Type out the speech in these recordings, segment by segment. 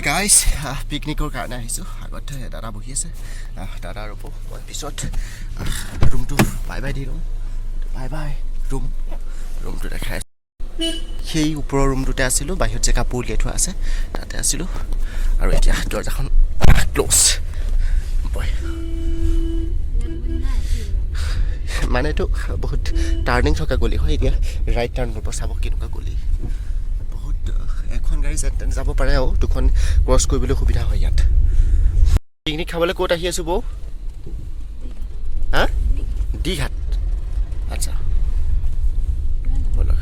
guys পিকনিকৰ কাৰণে আহিছোঁ আগতে দাদা বহি আছে দাদা ৰ'ব মই পিছত ৰুমটো বাই বাই দি ল'ম বাই বাই ৰুমটো দেখাই আছোঁ সেই ওপৰৰ ৰুমটোতে আছিলোঁ বাহিৰত যে কাপোৰ উলিয়াই থোৱা আছে তাতে আছিলোঁ আৰু এতিয়া দৰ্জাখন ক্ল'জ বয় মানে এইটো বহুত টাৰ্ণিং থকা গলি হয় এতিয়া ৰাইট টাৰ্ণ কৰিব চাব কেনেকুৱা গলি বহুত এখন গাড়ী যাব পাৰে আৰু দুখন ক্ৰছ কৰিবলৈ সুবিধা হয় ইয়াত পিকনিক খাবলৈ ক'ত আহি আছোঁ বৌ হা দিঘাট আচ্ছা ব'লক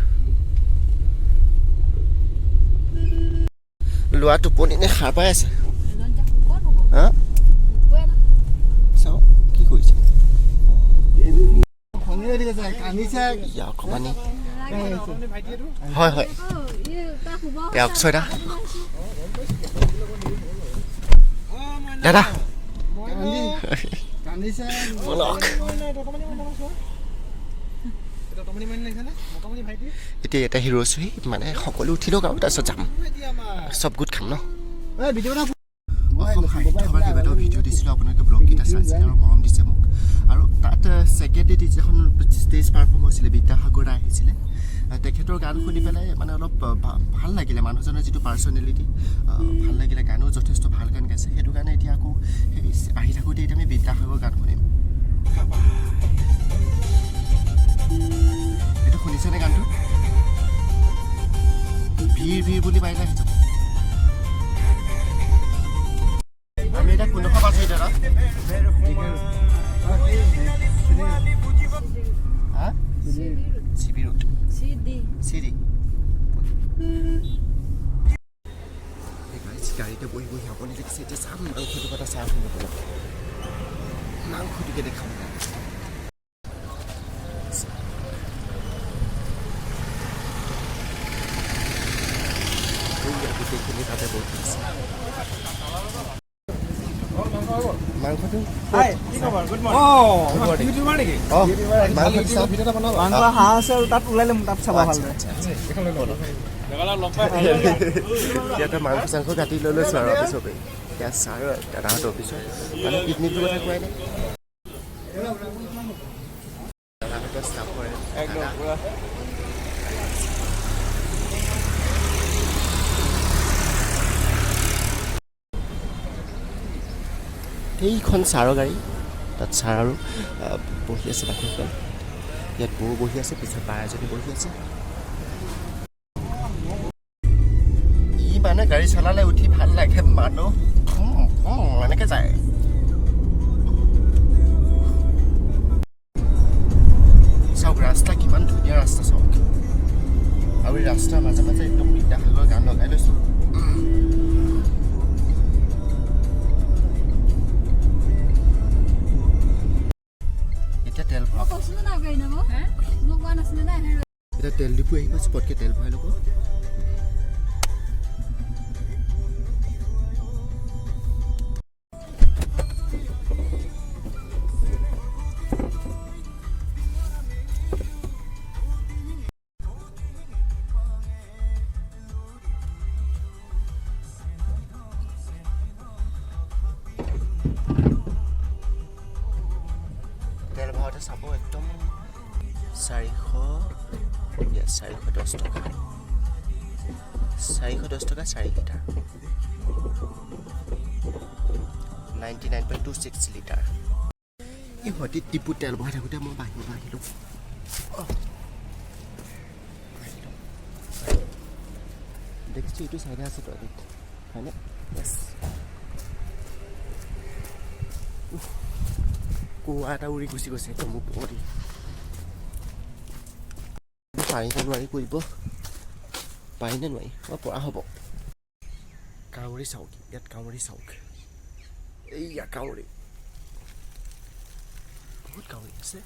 লোৱা টোপনি নে সাৰ পাই আছে হা চাওঁ কি কৰিছে অকণমানি হয় হয় অক্ষয়দা দাদা ব'লক এতিয়া এটা হিৰ' চুহি মানে সকলো উঠি লওক আৰু তাৰপিছত যাম চব গোট খাম ন কেইবাটাও ভিডিঅ' দিছিলোঁ আপোনালোকে ব্লগকেইটা চাইছে আৰু মৰম দিছে মোক আৰু তাত ছেকেণ্ড ডে যিখন ষ্টেজ পাৰফৰ্ম হৈছিলে বিদ্যাসাগৰ দা আহিছিলে তেখেতৰ গান শুনি পেলাই মানে অলপ ভাল লাগিলে মানুহজনৰ যিটো পাৰ্চনেলিটি ভাল লাগিলে গানো যথেষ্ট ভাল গান গাইছে সেইটো কাৰণে এতিয়া আকৌ আহি থাকোঁতে এতিয়া আমি বিদ্যাসাগৰ গান শুনিম এইটো শুনিছেনে গানটো ভিৰ বুলি পাইলে আহিছোঁ আমি এতিয়া কোনডোখৰ পাইছোঁ দাদা চিবি ৰোড চিৰি গাড়ীতে বহি আপুনি দেখিছে এতিয়া চাম মাংসটো এটা চাহ শুনিব মাংসটোকে দেখাম গোটেইখিনি তাতে বহি আছে মাংসটো তাত ওলাই ল'ম তাত চাব ইয়াতে মাংস চাংস কাটি লৈ লৈছোঁ আৰু অফিচৰ এতিয়া ছাৰ দাদাহঁতৰ অফিচৰ মানে পিকনিকটোৰ কথা কোৱাই নাই দাদাহঁতৰ ষ্টাফ কৰে এইখন ছাৰৰ গাড়ী তাত ছাৰ আৰু বহি আছে বাকীসকল ইয়াত বৌ বহি আছে পিছত বা এজনী বহি আছে ই মানে গাড়ী চলালে উঠি ভাল লাগে মানুহ এনেকৈ যায় চাওক ৰাস্তা কিমান ধুনীয়া ৰাস্তা চাওক আৰু এই ৰাস্তাৰ মাজে মাজে একদম বিদ্যাসাগৰ গান লগাই লৈছোঁ এতিয়া তেল ডিপু আহি পাইছোঁ পটকৈ তেল ভৰাই ল'ব তেল ভৰাওঁতে চাব একদম 410 টকা 410 টকা 4 লিটাৰ 99.26 লিটাৰ এই সঠিক টিপু তেল ভৰাই থাকোঁতে মই বাহিৰত আহিলোঁ দেখিছোঁ এইটো চাইডে আছে টয়লেট হয়নে কোৱা এটা উৰি গুচি গৈছে একদম ওপৰি পাৰিনে নোৱাৰি কৰিব পাৰিনে নোৱাৰি পৰা হ'ব কাউৰী চাওক ইয়াত কাউৰী চাওক এইয়া কাউৰী বহুত কাউৰী আছে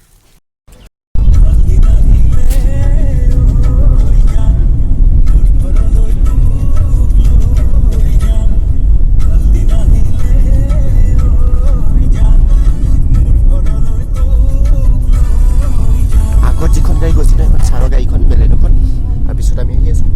আগত যিখন গাড়ী গৈছিলে ছাৰৰ গাড়ীখন বেলেগ এখন তাৰপিছত আমি আহি আছোঁ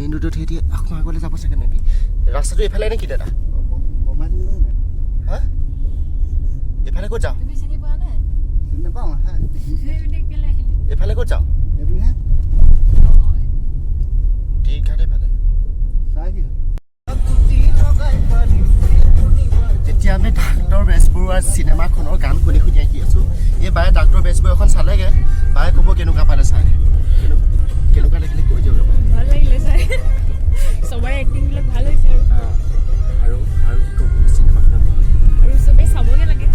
মেইন ৰোডত হেৰি আকৌ আগলৈ যাব চাগে মেবি ৰাস্তাটো এইফালে নেকি দাদা হা এইফালে ক'ত যাওঁ এইফালে ক'ত যাওঁ দীঘাতে ফালে যেতিয়া আমি ডাক্তৰ বেজবৰুৱাৰ চিনেমাখনৰ গান শুনি শুনি আহি আছোঁ এই বায়ে ডাক্তৰ বেজবৰুৱা এখন চালেগে বায়ে ক'ব কেনেকুৱা পালে চাই কেনেকুৱা লাগিলে কৈ দিয়ক ভাল লাগিলে চাই সবৰে এক্টিংবিলাক ভাল হৈছে আৰু কি ক'ব চিনেমাখনৰ আৰু চবেই চাবগে লাগে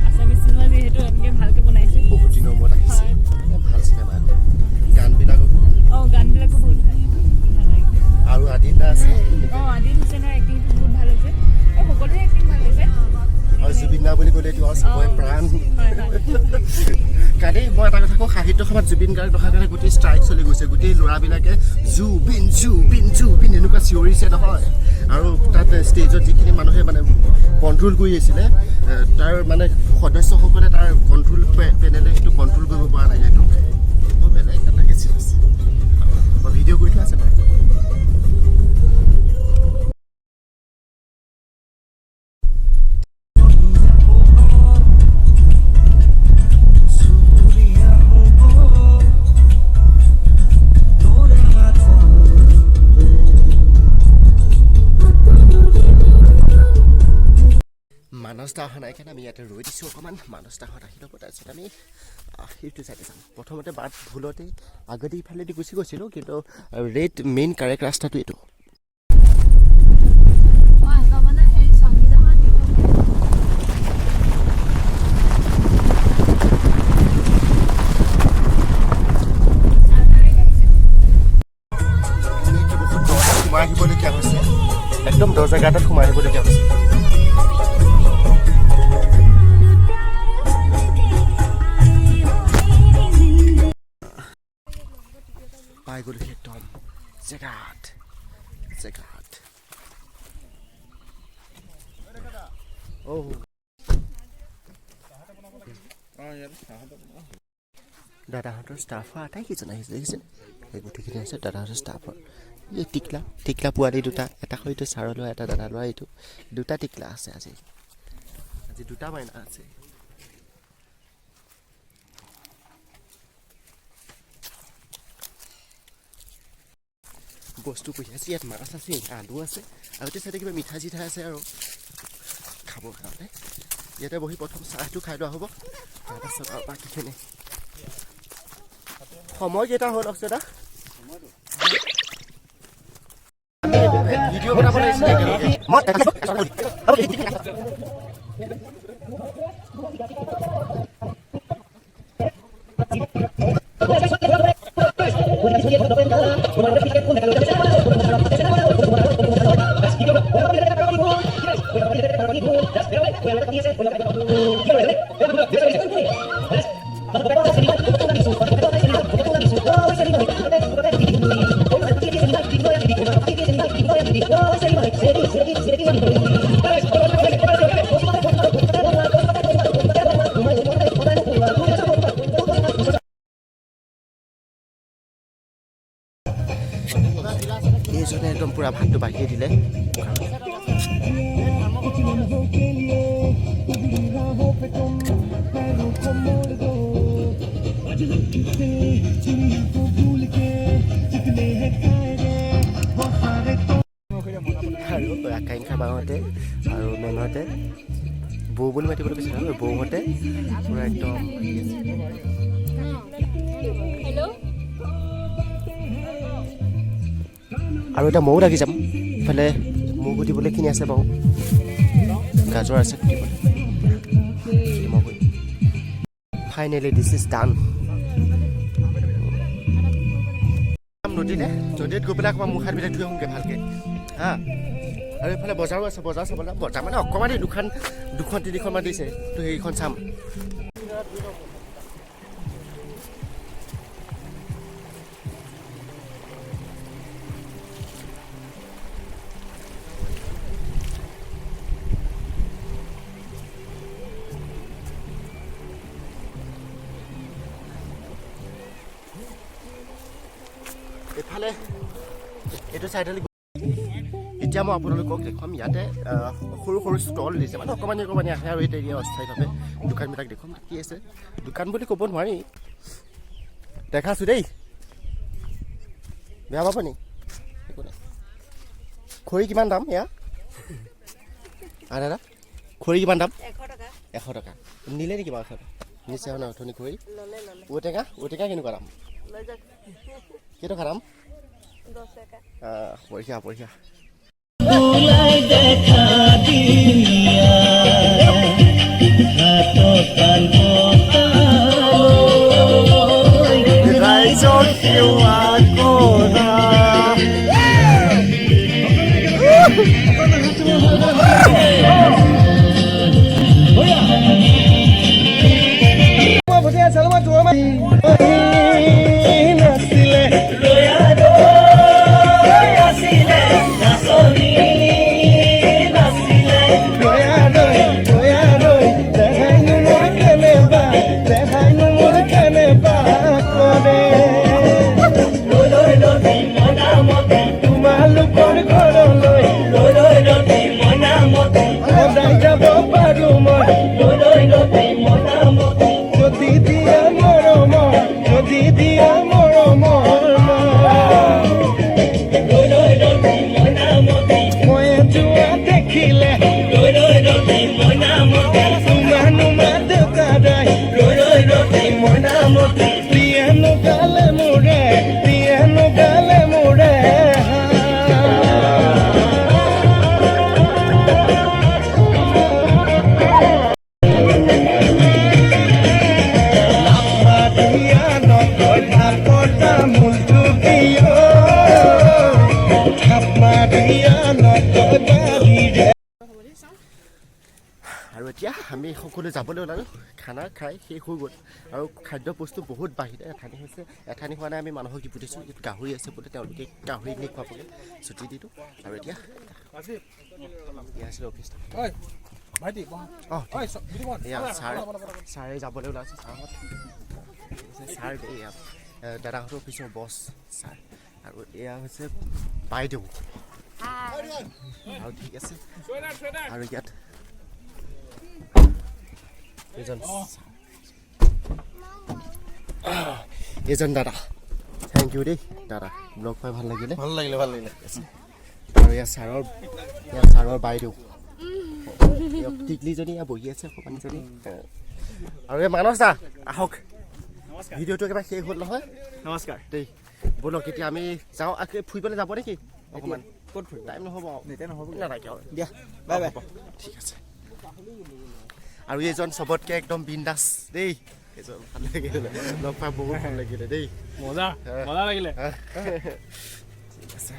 আছামিজ চিনেমা যিহেতু এনেকৈ ভালকৈ বনাইছে বহুত দিনৰ মূৰত আহিছে ভাল চিনেমা গানবিলাকো গানবিলাকো বহুত ভাল লাগে আৰু আদিতা আছে আদিল হুছেইনৰ এক্টিংটো বহুত ভাল হৈছে আৰু সকলোৰে এক্টিং ভাল হৈছে আৰু জুবিন দা বুলি ক'লেতো আৰু চবৰে প্ৰাণ কালি মই এটা কথা কওঁ সাহিত্য সভাত জুবিন গাৰ্গ অহাৰ কাৰণে গোটেই ষ্ট্ৰাইক চলি গৈছে গোটেই ল'ৰাবিলাকে জুবিন জুবিন জুবিন এনেকুৱা চিঞৰিছে নহয় আৰু তাত ষ্টেজত যিখিনি মানুহে মানে কণ্ট্ৰল কৰি আছিলে তাৰ মানে সদস্যসকলে তাৰ কণ্ট্ৰল পেনেলে সেইটো কণ্ট্ৰল কৰিব পৰা নাই সেইটো মই বেলেগ এটা গেছি আছে মই ভিডিঅ' কৰি থোৱা আছে বাৰু মানস দা অহা নাই কাৰণে আমি ইয়াতে ৰৈ দিছোঁ অকণমান মানস দাহঁত আহি ল'ব তাৰপিছত আমি সেইটো চাইডে যাম প্ৰথমতে বাট ভুলতে আগতে ইফালেদি গুচি গৈছিলোঁ কিন্তু ৰেড মেইন কাৰেক্ট ৰাস্তাটো এইটো সোমাই আহিবলগীয়া হৈছে একদম দহ জেগা এটাত সোমাই আহিবলগীয়া হৈছে পাই গ'লো একদম জেগাত দাদাহঁতৰ ষ্টাফৰ আটাইকেইজন আহিছে দেখিছে এই গোটেইখিনি আছে দাদাহঁতৰ ষ্টাফৰ এই টিকলা পোৱালি দুটা এটা সৈতে ছাৰৰ ল'ৰা এটা দাদা ল'ৰা এইটো দুটা টিকলা আছে আজি দুটা মাইনা আছে বস্তু কৰি আছে ইয়াত মাছ আছে আলু আছে আৰু এতিয়া চাইডে কিবা মিঠা চিঠা আছে আৰু খাবৰ কাৰণে ইয়াতে বহি প্ৰথম চাহটো খাই লোৱা হ'ব তাৰপাছত আৰু বাকীখিনি সময় কেইটা হ'ল আছে দাদা ভিডিঅ' বনাব লাগিছিলে এইজনে একদম পুৰা ভাতটো বাঢ়িয়ে দিলে আৰু আকাংক্ষা বাহঁতে আৰু মেমহঁতে বৌ বুলি মাতিবলৈ কৈছে নহয় বৌহঁতে পুৰা একদম আৰু এতিয়া ময়ো লাগি যাম ইফালে মৌ কুটিবলৈ কিনি আছে বাৰু গাজৰ আছে কুটিবলৈ ফাইনেলি দিছ ইজ ডান নদীতে নদীত গৈ পেলাই অকণমান মুখ হাতবিলাক ধুই আহোঁগৈ ভালকৈ হা আৰু এইফালে বজাৰো আছে বজাৰ চাবলৈ বজাৰ মানে অকণমানেই দুখন তিনিখনমান দিছে তো সেইখন চাম এইটো চাইডলৈ এতিয়া মই আপোনালোকক দেখুৱাম ইয়াতে সৰু সৰু ষ্টল দিছে মানে অকণমানি আহে আৰু এতিয়া এৰিয়া অস্থায়ীভাৱে দোকানবিলাক দেখুৱাম কি আছে দোকান বুলি ক'ব নোৱাৰি দেখাছোঁ দেই বেয়া পাব নি একো নাই খৰি কিমান দাম এয়া দাদা খৰি কিমান দাম 100 টকা নিলে নেকি বাৰু নিশ্চয় নহয় অথনি খৰি ঔটেঙা কেনেকুৱা দাম কেইটকা দাম 10 টকা বঢ়িয়া আৰু এতিয়া আমি সকলো যাবলৈ ওলালোঁ খানা খাই শেষ হৈ গ'ল আৰু খাদ্য বস্তু বহুত বাহিৰে এঠানি হোৱা নাই আমি মানুহক দি পঠিয়াইছোঁ যিটো গাহৰি আছে বোলে তেওঁলোকে গাহৰি নি খুৱাবগৈ ছুটি দিলোঁ আৰু এতিয়া এয়া আছিলে অফিচটো এয়া ছাৰে যাবলৈ ওলাইছে ছাৰ এয়া দাদাহঁতৰ অফিচৰ বছ ছাৰ আৰু এয়া হৈছে বাইদেউ আৰু ঠিক আছে আৰু ইয়াত এজন দাদা থেংক ইউ দেই দাদা ব্লগ পাই ভাল লাগিলে আৰু ইয়াৰ ছাৰৰ বাইদেউ টিকলিজনী ইয়াত বহি আছে অকণমানজনী আৰু এই মানস দা আহক ভিডিঅ'টো একেবাৰে শেষ হ'ল নহয় নমস্কাৰ দেই ব'লক এতিয়া আমি যাওঁ ফুৰিবলৈ যাব নেকি অকণমান ক'ত ফুৰিব টাইম নহ'ব এতিয়া নহ'ব নালাগে আৰু দিয়া বাই বাই ঠিক আছে আৰু এইজন চবতকৈ একদম বিন্দাছ দেই এইজন ভাল লাগিলে লগ পাই বহুত ভাল লাগিলে দেই মজা লাগিলে ঠিক আছে